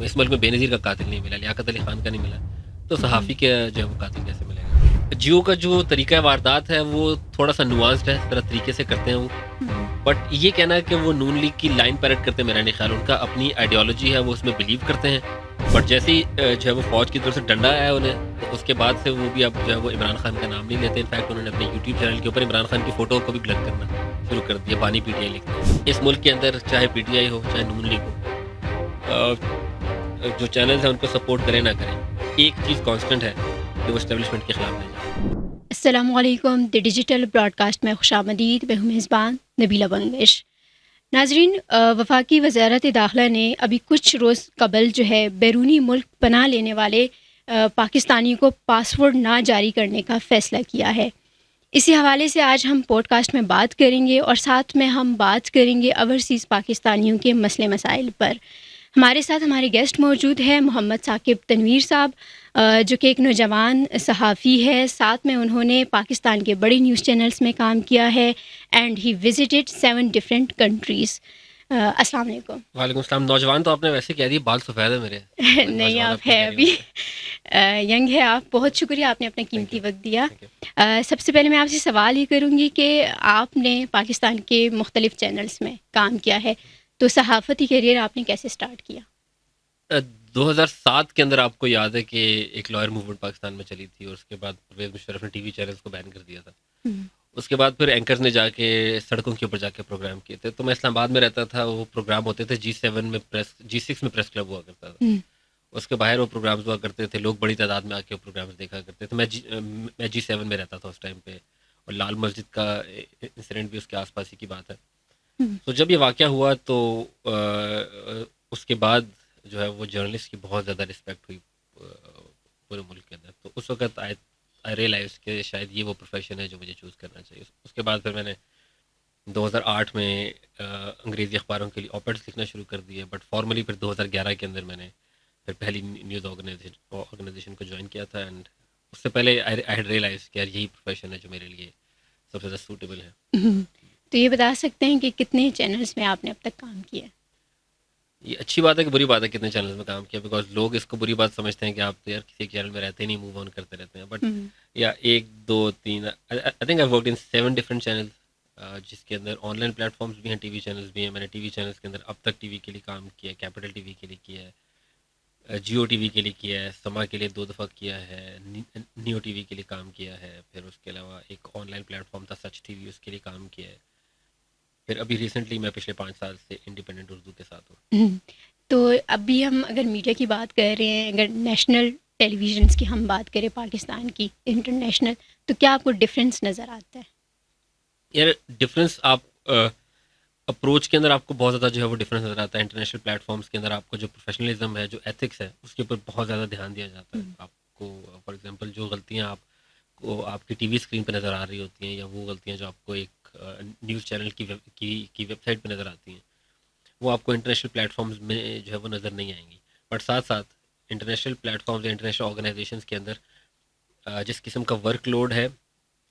इस मुल्क में बेनज़ीर का कातिल नहीं मिला, लियाकत अली खान का नहीं मिला, तो सहाफ़ी का जो है वो कातिल कैसे मिलेगा? जियो का जो तरीका वारदात है वो थोड़ा-सा नुआंस्ड है, तरह तरीके से करते हैं वो। बट ये कहना है कि वो नून लीग की लाइन पैरेट करते हैं, मेरा नहीं ख्याल। उनका अपनी आइडियोलॉजी है, वो उसमें बिलीव करते हैं। बट जैसे ही जो है वो फ़ौज की तरफ से डंडा आया उन्हें, तो उसके बाद से वो भी अब जो है वो इमरान खान का नाम नहीं लेते। इनफैक्ट उन्होंने अपने यूट्यूब चैनल के ऊपर इमरान खान की फ़ोटो को भी ब्लर करना शुरू कर दिया, बानी पीटीआई लिखते हैं। इस मुल्क के अंदर चाहे पीटीआई हो, चाहे नून लीग हो, जो चैनल्स हैं उनको सपोर्ट करें ना करें, एक चीज़ कांस्टेंट है कि वो एस्टेब्लिशमेंट के खिलाफ नहीं जाए। अस्सलामुअलैकुम द डिजिटल ब्रॉडकास्ट में खुशामदीद। मैं हूँ मेज़बान नबीला बंगश। नाजरीन, वफाकी वज़ारत दाखिला ने अभी कुछ रोज़ कबल जो है बैरूनी मुल्क पनाह लेने वाले पाकिस्तानियों को पासपोर्ट ना जारी करने का फ़ैसला किया है। इसी हवाले से आज हम पॉडकास्ट में बात करेंगे और साथ में हम बात करेंगे ओवरसीज़ पाकिस्तानियों के मसले मसाइल पर। हमारे साथ हमारे गेस्ट मौजूद है मोहम्मद साकिब तनवीर साहब, जो कि एक नौजवान सहाफ़ी है। साथ में उन्होंने पाकिस्तान के बड़े न्यूज़ चैनल्स में काम किया है and he visited 7 different countries. अस्सलाम वालेकुम। वालेकुम सलाम। नौजवान तो आपने वैसे कह दिया, बाल सफ़ेद है मेरे। नहीं, नौजवान आप आप है क्या कह रही अभी हो? यंग है आप। बहुत शुक्रिया, आपने अपना थैंक कीमती यू, वक्त दिया। Thank you. सबसे पहले मैं आपसे सवाल ये करूँगी कि आपने पाकिस्तान के मुख्तलिफ़ चैनल्स में काम किया है, तो सहाफ़ती करियर आपने कैसे स्टार्ट किया? 2007 के अंदर आपको याद है कि एक लॉयर मूवमेंट पाकिस्तान में चली थी और उसके बाद परवेज़ मुशर्रफ ने टीवी चैनल्स को बैन कर दिया था। हम्म, उसके बाद फिर एंकर्स ने जाके सड़कों के ऊपर जाके प्रोग्राम किए थे। तो मैं इस्लामाबाद में रहता था, वो प्रोग्राम होते थे G7 में, G6 में प्रेस क्लब हुआ करता था। हम्म, उसके बाहर वो प्रोग्राम्स हुआ करते थे, लोग बड़ी तादाद में आके वो प्रोग्राम्स देखा करते थे। मैं G7 में रहता था उस टाइम पे, और लाल मस्जिद का इंसिडेंट भी उसके आसपास ही की बात है। हम्म, तो जब ये वाक़या हुआ तो उसके बाद जो है वो जर्नलिस्ट की बहुत ज़्यादा रिस्पेक्ट हुई पूरे मुल्क के अंदर। तो उस वक़्त आई रियलाइज़ कि शायद ये वो प्रोफ़ेशन है जो मुझे चूज़ करना चाहिए। उसके बाद फिर मैंने 2008 में अंग्रेज़ी अखबारों के लिए ऑपेड्स लिखना शुरू कर दिए, बट फॉर्मली फिर 2011 के अंदर मैंने फिर पहली न्यूज़ ऑर्गेनाइजेशन को ज्वाइन किया था। एंड उससे पहले आई हैड रियलाइज़ कि यार यही प्रोफ़ेशन है जो मेरे लिए सबसे ज़्यादा सूटेबल है। हम्म। तो ये बता सकते हैं कि कितने चैनल्स में आपने अब तक काम किया है? ये अच्छी बात है कि बुरी बात है कितने चैनल्स में काम किया, बिकॉज लोग इसको बुरी बात समझते हैं कि आप तो यार किसी एक चैनल में रहते ही नहीं, मूव ऑन करते रहते हैं। बट हम्म, या एक दो तीन, I think I worked in 7 different channels, जिसके अंदर ऑनलाइन प्लेटफॉर्म्स भी हैं, टीवी चैनल्स भी हैं। मैंने टीवी चैनल्स के अंदर अब तक टीवी के लिए काम किया है, कैपिटल टीवी के लिए किया है, जियो टीवी के लिए किया है, समा के लिए 2 दफ़ा किया है, नियो टीवी के लिए काम किया है। फिर उसके अलावा एक ऑनलाइन प्लेटफॉर्म था सच टीवी, उसके लिए काम किया है। फिर अभी रिसेंटली मैं पिछले 5 साल से इंडिपेंडेंट उर्दू के साथ हूँ। हम्म। तो अभी हम अगर मीडिया की बात कर रहे हैं, अगर नेशनल टेलीविजन्स की हम बात करें पाकिस्तान की, इंटरनेशनल, तो क्या आपको डिफरेंस नज़र आता है? यार डिफरेंस आप अप्रोच के अंदर आपको बहुत ज़्यादा जो है वो डिफरेंस नज़र आता है। इंटरनेशनल प्लेटफॉर्म्स के अंदर आपको जो प्रोफेशनलिज्म है, जो एथिक्स है, उसके ऊपर बहुत ज़्यादा ध्यान दिया जाता है। हम्म, आपको फॉर एग्जांपल जो गलतियाँ आपको आपकी टीवी स्क्रीन पे नज़र आ रही होती हैं, या वो गलतियाँ जो आपको एक न्यूज़ चैनल की वेबसाइट पे नज़र आती हैं, वो आपको इंटरनेशनल प्लेटफॉर्म्स में जो है वो नज़र नहीं आएंगी। बट साथ साथ इंटरनेशनल प्लेटफॉर्म्स या इंटरनेशनल ऑर्गेनाइजेशंस के अंदर जिस किस्म का वर्कलोड है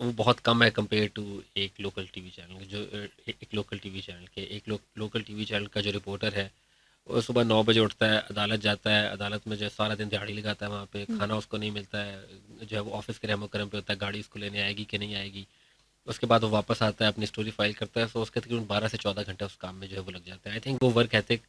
वो बहुत कम है कंपेयर टू एक लोकल टीवी चैनल, जो एक लोकल टीवी चैनल के एक लोकल टीवी चैनल का जो रिपोर्टर है, वो सुबह 9 बजे उठता है, अदालत जाता है, अदालत में जो है सारा दिन दिहाड़ी लगाता है, वहाँ पे हम्म, खाना उसको नहीं मिलता है, जो है वो ऑफिस के रहमो करम पे होता है, गाड़ी उसको लेने आएगी कि नहीं आएगी। उसके बाद वो वापस आता है, अपनी स्टोरी फाइल करता है, तो उसके तकरीबन 12 से 14 घंटे उस काम में जो है वो लग जाता है। आई थिंक वो वर्क एथिक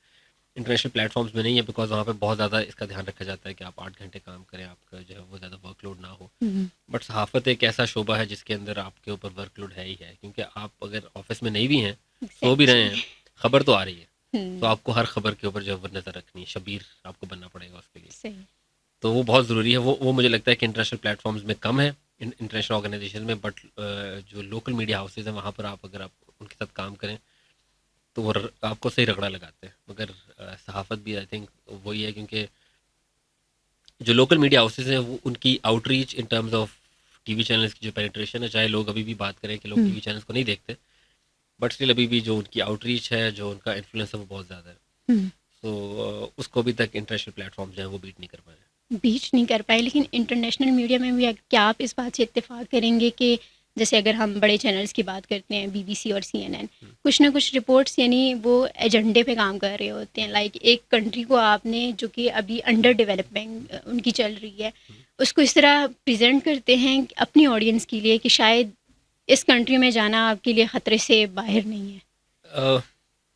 इंटरनेशनल प्लेटफॉर्म्स में नहीं है, बिकॉज वहाँ पे बहुत ज़्यादा इसका ध्यान रखा जाता है कि आप 8 घंटे काम करें, आपका जो है वो ज़्यादा वर्कलोड ना हो। हम्म, बट सहाफ़त एक ऐसा शोबा है जिसके अंदर आपके ऊपर वर्कलोड है ही है, क्योंकि आप अगर ऑफिस में नहीं भी हैं, सो भी रहे एग्जैक्टली। हैं, खबर तो आ रही है। तो हम्म, आपको हर खबर के ऊपर जो है वो नज़र रखनी है, शबीर आपको बनना पड़ेगा उसके लिए। सही। तो वो बहुत ज़रूरी है। वो मुझे लगता है कि इंटरनेशनल प्लेटफॉर्म्स में कम है, इंटरनेशनल ऑर्गेनाइजेशन में। बट जो लोकल मीडिया हाउसेज हैं वहाँ पर आप अगर आप उनके साथ काम करें तो वो आपको सही रगड़ा लगाते हैं। मगर सहाफ़त भी आई थिंक वही है, क्योंकि जो लोकल मीडिया हाउसेज हैं वो उनकी outreach in terms of TV channels की जो पेनिट्रेशन है, चाहे लोग अभी भी बात करें कि लोग हम्म, टीवी चैनल्स को नहीं देखते, बट स्टिल अभी भी जो उनकी आउटरीच है, जो उनका इन्फ्लुएंस है, वो बहुत ज़्यादा है। हम्म। तो उसको अभी तक इंटरनेशनल प्लेटफॉर्म जो है वो बीट नहीं कर पाए। बीच नहीं कर पाए, लेकिन इंटरनेशनल मीडिया में भी क्या आप इस बात से इत्तेफाक करेंगे कि जैसे अगर हम बड़े चैनल्स की बात करते हैं BBC और CNN, कुछ ना कुछ रिपोर्ट्स यानी वो एजेंडे पे काम कर रहे होते हैं। लाइक एक कंट्री को आपने जो कि अभी अंडर डेवलपमेंट उनकी चल रही है, उसको इस तरह प्रेजेंट करते हैं अपनी ऑडियंस के लिए कि शायद इस कंट्री में जाना आपके लिए ख़तरे से बाहर नहीं है। अ,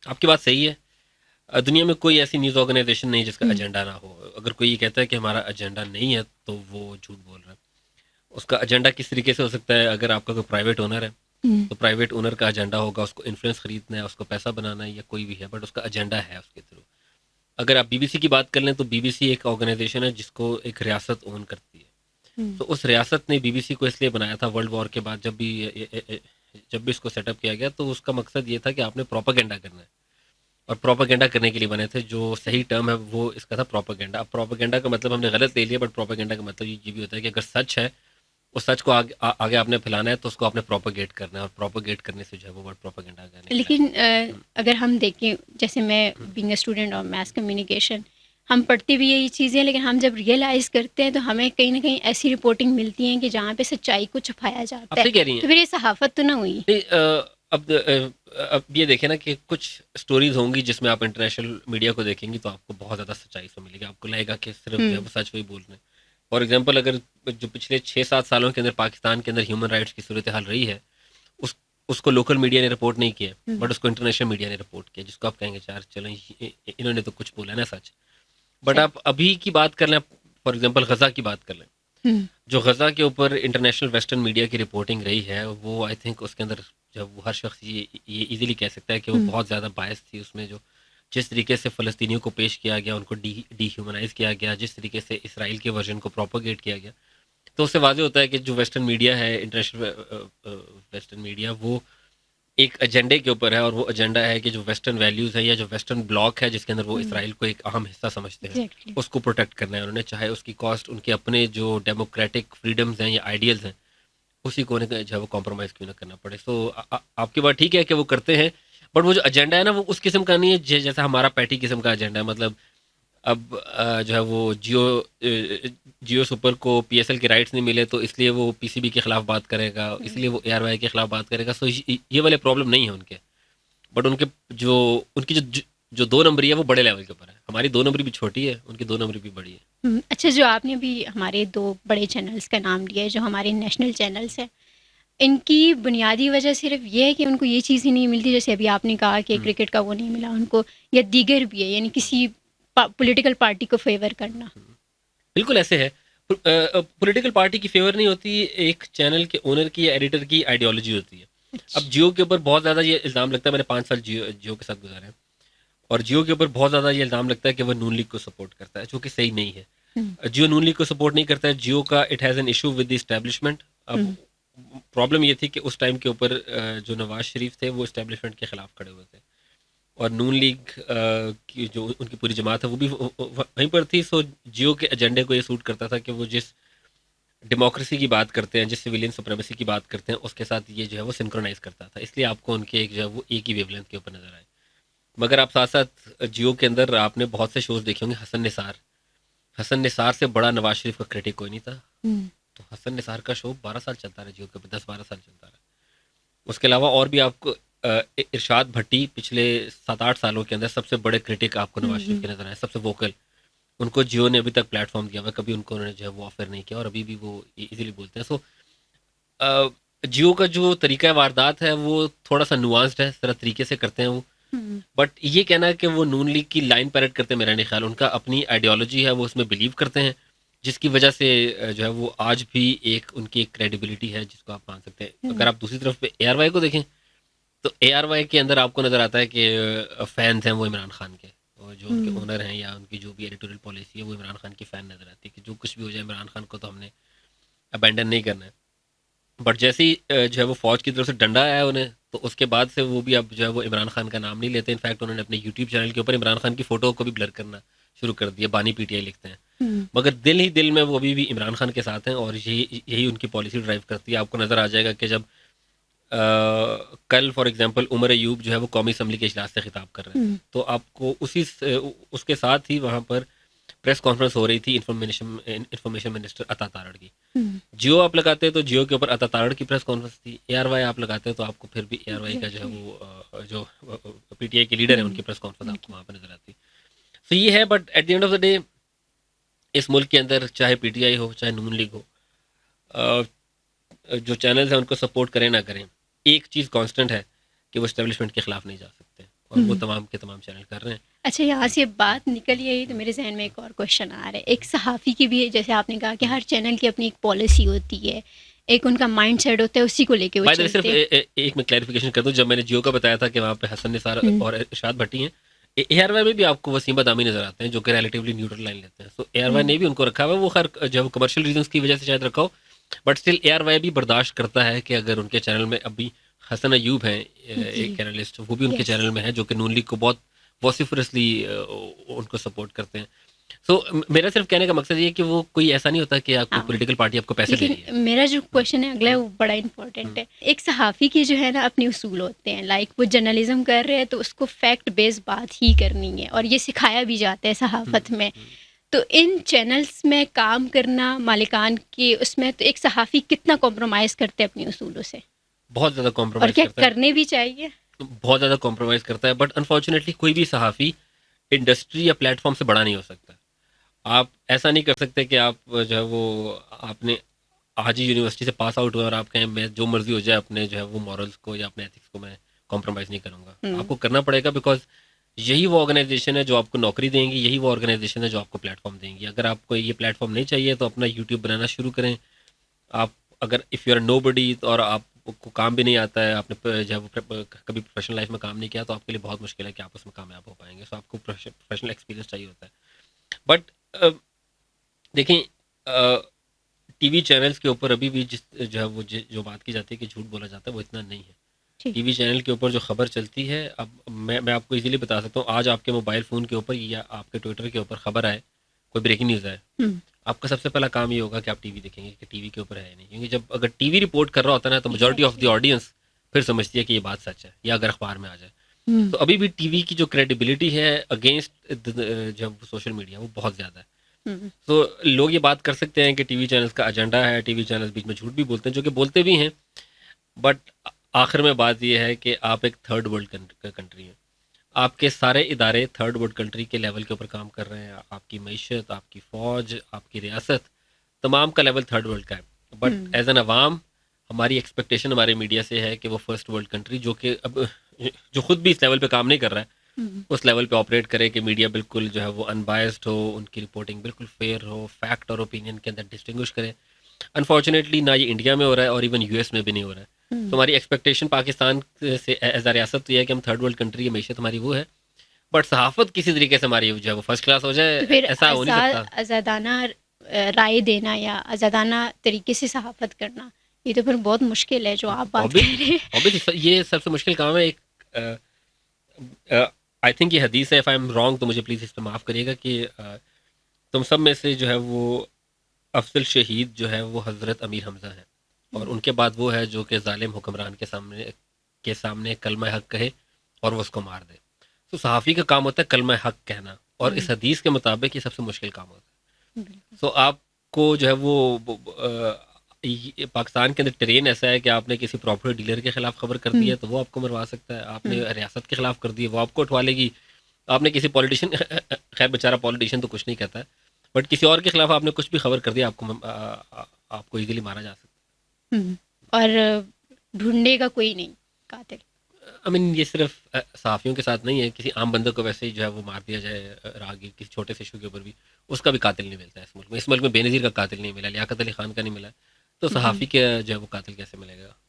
आपकी बात सही है। दुनिया में कोई ऐसी न्यूज़ ऑर्गेनाइजेशन नहीं जिसका एजेंडा ना हो। अगर कोई ये कहता है कि हमारा एजेंडा नहीं है तो वो झूठ बोल रहा है। उसका एजेंडा किस तरीके से हो सकता है? अगर आपका कोई प्राइवेट ओनर है तो प्राइवेट ओनर का एजेंडा होगा उसको इन्फ्लुएंस खरीदना है, उसको पैसा बनाना है या कोई भी है, बट उसका एजेंडा है उसके थ्रू। अगर आप BBC की बात कर लें तो BBC एक ऑर्गेनाइजेशन है जिसको एक रियासत ओन करती है। तो उस रियासत ने BBC को इसलिए बनाया था वर्ल्ड वॉर के बाद, जब भी इसको सेटअप किया गया तो उसका मकसद ये था कि आपने प्रोपागेंडा करना है और प्रोपागेंडा करने के लिए बने थे। जो सही टर्म है वो इसका था प्रोपागेंडा। अब प्रोपागेंडा का मतलब हमने गलत ले लिया, बट प्रोपागेंडा का मतलब ये भी होता है कि अगर सच है उस सच को आगे आपने फैलाना है तो उसको आपने प्रोपागेट करना है, और प्रोपागेट करने से जो है वो वर्ड प्रोपागेंडा कहने लेकिन अगर हम देखें, जैसे मैं being a student of mass communication, हम पढ़ते भी यही चीज़ें, लेकिन हम जब रियलाइज़ करते हैं तो हमें कहीं ना कहीं ऐसी रिपोर्टिंग मिलती है कि जहाँ पे सच्चाई को छुपाया आप जाता है। सही कह रही हैं। तो फिर ये सहाफ़त तो ना हुई। नहीं, अब ये देखें ना कि कुछ स्टोरीज होंगी जिसमें आप इंटरनेशनल मीडिया को देखेंगी तो आपको बहुत ज़्यादा सच्चाई से मिलेगी। आपको लगेगा कि सिर्फ जो है वो सच वही बोल रहे हैं। फॉर एग्जांपल, अगर जो पिछले 6-7 सालों के अंदर पाकिस्तान के अंदर ह्यूमन राइट्स की सूरत हाल रही है, उसको लोकल मीडिया ने रिपोर्ट नहीं किया, बट उसको इंटरनेशनल मीडिया ने रिपोर्ट किया, जिसको आप कहेंगे यार चलो इन्होंने तो कुछ बोला ना सच। बट आप अभी की बात कर लें, फॉर एग्जाम्पल गजा की बात कर लें, जो गजा के ऊपर इंटरनेशनल वेस्टर्न मीडिया की रिपोर्टिंग रही है, वो आई थिंक उसके अंदर जब वो हर शख्स ये इजीली कह सकता है कि वो बहुत ज़्यादा बायस थी। उसमें जो जिस तरीके से फ़लस्तीनियों को पेश किया गया, उनको डीह्यूमनाइज किया गया, जिस तरीके से इसराइल के वर्जन को प्रोपोगेट किया गया, तो उससे वाज़ेह होता है कि जो वेस्टर्न मीडिया है, इंटरनेशनल वेस्टर्न मीडिया, वो एक एजेंडे के ऊपर है, और वो एजेंडा है कि जो वेस्टर्न वैल्यूज़ है या जो वेस्टर्न ब्लॉक है जिसके अंदर वो इसराइल को एक अहम हिस्सा समझते हैं, उसको प्रोटेक्ट करना है उन्होंने, चाहे उसकी कॉस्ट उनके अपने जो डेमोक्रेटिक फ्रीडम्स हैं या आइडियल्स हैं उसी को उन्हें जो है वो कॉम्प्रोमाइज़ क्यों ना करना पड़े। सो आपकी बात ठीक है कि वो करते हैं, बट वो जो एजेंडा है ना वो उस किस्म का नहीं है जैसा हमारा पैटी किस्म का एजेंडा है। मतलब अब जो है वो जियो सुपर को PSL के राइट्स नहीं मिले तो इसलिए वो PCB के खिलाफ बात करेगा, इसलिए वो ARY के खिलाफ बात करेगा। सो ये वाले प्रॉब्लम नहीं है उनके, बट उनकी जो 2 नंबरी है वो बड़े लेवल के ऊपर है। हमारी 2 नंबरी भी छोटी है, उनकी 2 नंबरी भी बड़ी है। अच्छा, जो आपने अभी हमारे 2 बड़े चैनल्स का नाम लिया है, जो हमारे नेशनल चैनल्स हैं, इनकी बुनियादी वजह सिर्फ ये है कि उनको ये चीज़ ही नहीं मिलती, जैसे अभी आपने कहा कि क्रिकेट का वो नहीं मिला उनको, या दीगर भी है, यानी किसी पॉलिटिकल पार्टी को फेवर करना? बिल्कुल ऐसे है। पॉलिटिकल पार्टी की फेवर नहीं होती, एक चैनल के ओनर की या एडिटर की आइडियोलॉजी होती है। अच्छा। अब जियो के ऊपर बहुत ज़्यादा ये इल्ज़ाम लगता है, मैंने 5 साल जियो के साथ गुजारे हैं, और जियो के ऊपर बहुत ज़्यादा ये इल्ज़ाम लगता है कि वह नून लीग को सपोर्ट करता है, जो कि सही नहीं है। जियो नून लीग को सपोर्ट नहीं करता है। जियो का it has an issue with the establishment. अब प्रॉब्लम ये थी कि उस टाइम के ऊपर जो नवाज शरीफ थे वो इस्टेब्लिशमेंट के खिलाफ खड़े हुए थे, और नून लीग की जो उनकी पूरी जमात है वो भी वहीं पर थी। सो जियो के एजेंडे को ये सूट करता था कि वो जिस डेमोक्रेसी की बात करते हैं, जिस सिविलियन सुप्रीमेसी की बात करते हैं, उसके साथ ये जो है वो सिंक्रोनाइज करता था, इसलिए आपको उनके एक जो है वो एक ही वेवलेंथ के ऊपर नजर आए। मगर आप साथ साथ जियो के अंदर आपने बहुत से शोज देखे होंगे। हसन निसार से बड़ा नवाज शरीफ का क्रिटिक कोई नहीं था। तो हसन निसार का शो 12 साल चलता रहा, जियो के ऊपर 10-12 साल चलता रहा। उसके अलावा और भी आपको इरशाद भट्टी पिछले 7-8 सालों के अंदर सबसे बड़े क्रिटिक आपको नवाज शरीफ के नजर आए, सबसे वोकल। उनको जियो ने अभी तक प्लेटफॉर्म दिया हुआ, कभी उनको उन्होंने जो है वो ऑफर नहीं किया, और अभी भी वो इजीली बोलते हैं। सो जियो का जो तरीका वारदात है वो थोड़ा सा नुआंस्ड है, तरह तरीके से करते हैं वो। बट ये कहना है कि वो नून लीग की लाइन पैरेट करते हैं, मेरा नहीं ख्याल। उनका अपनी आइडियोलॉजी है, वो उसमें बिलीव करते हैं, जिसकी वजह से जो है वो आज भी एक उनकी एक क्रेडिबिलिटी है जिसको आप मान सकते हैं। अगर आप दूसरी तरफ पे ARY को देखें तो ARY के अंदर आपको नज़र आता है कि फैंस हैं वो इमरान खान के, और जो उनके ओनर हैं या उनकी जो भी एडिटोरियल पॉलिसी है वो इमरान खान की फ़ैन नज़र आती है कि जो कुछ भी हो जाए इमरान खान को तो हमने अबैंडन नहीं करना है। बट जैसे ही जो है वो फ़ौज की तरफ से डंडा आया उन्हें, तो उसके बाद से वो भी अब जो है वो इमरान खान का नाम नहीं लेते। इनफैक्ट उन्होंने अपने यूट्यूब चैनल के ऊपर इमरान खान की फ़ोटो को भी ब्लर करना शुरू कर दिया। बानी PTI लिखते हैं, मगर दिल ही दिल में वो अभी भी इमरान खान के साथ हैं, और यही उनकी पॉलिसी ड्राइव करती है। आपको नज़र आ जाएगा कि जब कल फॉर एग्जांपल उमर अयूब जो है वो कौमी असम्बली के इजलास से खिताब कर रहे हैं, तो आपको उसके साथ ही वहाँ पर प्रेस कॉन्फ्रेंस हो रही थी इंफॉर्मेशन मिनिस्टर अता तारड़ की। जियो आप लगाते हैं तो जियो के ऊपर अता तारड़ की प्रेस कॉन्फ्रेंस थी। ARY आप लगाते हैं तो आपको फिर भी ARY का जो है वो जो PTI के लीडर है उनकी प्रेस कॉन्फ्रेंस आपको वहाँ पर नजर आती है। तो ये है, but at the end of the day इस मुल्क के अंदर चाहे PTI हो चाहे नून लीग हो, जो चैनल्स हैं उनको सपोर्ट करें ना करें, एक चीज़ कांस्टेंट है कि वो एस्टेब्लिशमेंट के खिलाफ नहीं जा सकते, और वो तमाम के तमाम चैनल कर रहे हैं। अच्छा, यहाँ से बात निकली है तो मेरे जहन में एक और क्वेश्चन आ रहा है। एक सहाफ़ी की भी, जैसे आपने कहा कि हर चैनल की अपनी एक पॉलिसी होती है, एक उनका माइंड सेट होता है, उसी को लेके वो बाय द वे चलते सिर्फ हैं। एक मैं क्लैरिफिकेशन कर दूं, जब मैंने जियो का बताया था कि वहाँ पे हसन निसार और इरशाद भट्टी हैं, ARY में भी आपको वसीम बदामी नजर आते हैं जो कि रिलेटिवली न्यूट्रल लाइन लेते हैं। सो ARY ने भी उनको रखा हुआ है, वो खैर जो कमर्शियल रीजंस की वजह से शायद रखा हो, बट स्टिल ARY भी बर्दाश्त करता है कि अगर उनके चैनल में अभी हसन अयूब हैं एक एनालिस्ट, वो भी उनके Yes. चैनल में है जो कि नून लीग को बहुत वॉसिफरसली उनको सपोर्ट करते हैं। सो मेरा सिर्फ कहने का मकसद ये है कि वो कोई ऐसा नहीं होता कि आपको हाँ। पॉलिटिकल पार्टी आपको पैसे दे रही है। लेकिन मेरा जो क्वेश्चन है अगला है, वो बड़ा इंपॉर्टेंट है। एक सहाफ़ी के जो है ना अपने उसूल होते हैं, लाइक वो जर्नलिज्म कर रहे हैं तो उसको फैक्ट बेस्ड बात ही करनी है, और ये सिखाया भी जाता है सहाफ़त में। तो इन चैनल्स में काम करना मालिकान के उसमें, तो एक सहाफ़ी कितना कॉम्प्रोमाइज़ करते हैं अपने उसूलों से, बहुत ज़्यादा और कॉम्प्रोमाइज़ क्या करता है, करने भी चाहिए? बहुत ज़्यादा कॉम्प्रोमाइज़ करता है, बट अनफॉर्चुनेटली कोई भी सहाफ़ी इंडस्ट्री या प्लेटफॉर्म से बड़ा नहीं हो सकता। आप ऐसा नहीं कर सकते कि आप जो है वो आपने आज ही यूनिवर्सिटी से पास आउट हुए और आप कहें मैं जो मर्जी हो जाए अपने जो है वो मॉरल्स को या अपने एथिक्स को मैं कॉम्प्रोमाइज़ नहीं करूँगा। आपको करना पड़ेगा, बिकॉज यही वो ऑर्गेनाइजेशन है जो आपको नौकरी देंगी, यही वो ऑर्गेनाइजेशन है जो आपको प्लेटफॉर्म देंगी। अगर आपको ये प्लेटफॉर्म नहीं चाहिए तो अपना यूट्यूब बनाना शुरू करें। आप अगर इफ़ यू आर नोबडी और आपको काम भी नहीं आता है, आपने जो है वो कभी प्रोफेशनल लाइफ में काम नहीं किया, तो आपके लिए बहुत मुश्किल है कि आप उसमें कामयाब हो पाएंगे। सो आपको प्रोफेशनल एक्सपीरियंस चाहिए होता है। बट देखें, टीवी चैनल्स के ऊपर अभी भी जिस जो है वो जो बात की जाती है कि झूठ बोला जाता है, वो इतना नहीं है। ठीक। टीवी चैनल के ऊपर जो खबर चलती है, अब मैं आपको इजीली बता सकता हूँ, आज आपके मोबाइल फ़ोन के ऊपर या आपके ट्विटर के ऊपर खबर आए, कोई ब्रेकिंग न्यूज़ आए, आपका सबसे पहला काम ये होगा कि आप टीवी देखेंगे कि टीवी के ऊपर है या नहीं। क्योंकि जब अगर टीवी रिपोर्ट कर रहा होता है ना, तो मेजॉरिटी ऑफ द ऑडियंस फिर समझती है कि ये बात सच है, या अगर अखबार में आ जाए। तो अभी भी टीवी की जो क्रेडिबिलिटी है अगेंस्ट जब सोशल मीडिया, वो बहुत ज़्यादा है। तो लोग ये बात कर सकते हैं कि टीवी चैनल्स का एजेंडा है, टीवी चैनल्स बीच में झूठ भी बोलते हैं, जो कि बोलते भी हैं, बट आखिर में बात ये है कि आप एक थर्ड वर्ल्ड कंट्री हैं। आपके सारे इदारे थर्ड वर्ल्ड कंट्री के लेवल के ऊपर काम कर रहे हैं। आपकी मईशत, आपकी फ़ौज, आपकी रियासत, तमाम का लेवल थर्ड वर्ल्ड का है। बट एज एन अवाम हमारी एक्सपेक्टेशन हमारे मीडिया से है कि वो फर्स्ट वर्ल्ड कंट्री, जो कि अब जो खुद भी इस लेवल पे काम नहीं कर रहा है, उस लेवल पे ऑपरेट करे कि मीडिया बिल्कुल जो है वो अनबायस्ड हो, उनकी रिपोर्टिंग बिल्कुल फेयर हो, फैक्ट और ओपिनियन के अंदर डिस्टिंग्विश करे। अनफॉर्चुनेटली ना ये इंडिया में हो रहा है और इवन US में भी नहीं हो रहा है। तो हमारी एक्सपेक्टेशन पाकिस्तान से एज अ रियासत तो ये है कि हम थर्ड वर्ल्ड कंट्री की मैशत हमारी वो है, बट सहाफत किसी तरीके से हमारी जो है वो फर्स्ट क्लास हो जाए, तो फिर ऐसा हो नहीं सकता। आज़ादाना राय देना या आज़ादाना तरीके से सहाफ़त करना, ये तो फिर बहुत मुश्किल है जो आप बात कर रहे हैं। ऑब्वियसली ये सबसे मुश्किल काम है। एक आई थिंक ये हदीस है, इफ़ आई एम रॉन्ग तो मुझे प्लीज़ इस पर माफ़ करिएगा, कि तुम सब में से जो है वो अफजल शहीद जो है वो हज़रत अमीर हमज़ा है, और उनके बाद वो है जो कि जालिम हुक्मरान के सामने कलमा हक कहे और वो उसको मार दे। तो सहाफ़ी का काम होता है कलमा हक कहना, और इस हदीस के मुताबिक ये सबसे मुश्किल काम होता है। तो आपको जो है वो पाकिस्तान के अंदर ट्रेन ऐसा है कि आपने किसी प्रॉपर्टी डीलर के खिलाफ खबर कर दी है तो वो आपको मरवा सकता है, आपने रियासत के खिलाफ कर दी है वो आपको उठवा लेगी, आपने किसी पॉलिटिशियन खैर बेचारा पॉलिटिशियन तो कुछ नहीं कहता है, बट किसी और के खिलाफ आपने कुछ भी खबर कर दी, आपको इजीली मारा जा सकता है। और ढूंढेगा कोई नहीं कातिल। आई मीन ये सिर्फ सहाफ़ियों के साथ नहीं है, किसी आम बंदे को वैसे ही जो है वो मार दिया जाए राहगीर किसी छोटे से इशू के ऊपर भी, उसका भी कातिल नहीं मिलता है इस मुल्क में। इस मुल्क में बेनज़ीर का कातिल नहीं मिला, लियाकत अली खान का नहीं मिला, तो सहाफ़ी के जो है वो कातिल कैसे मिलेगा?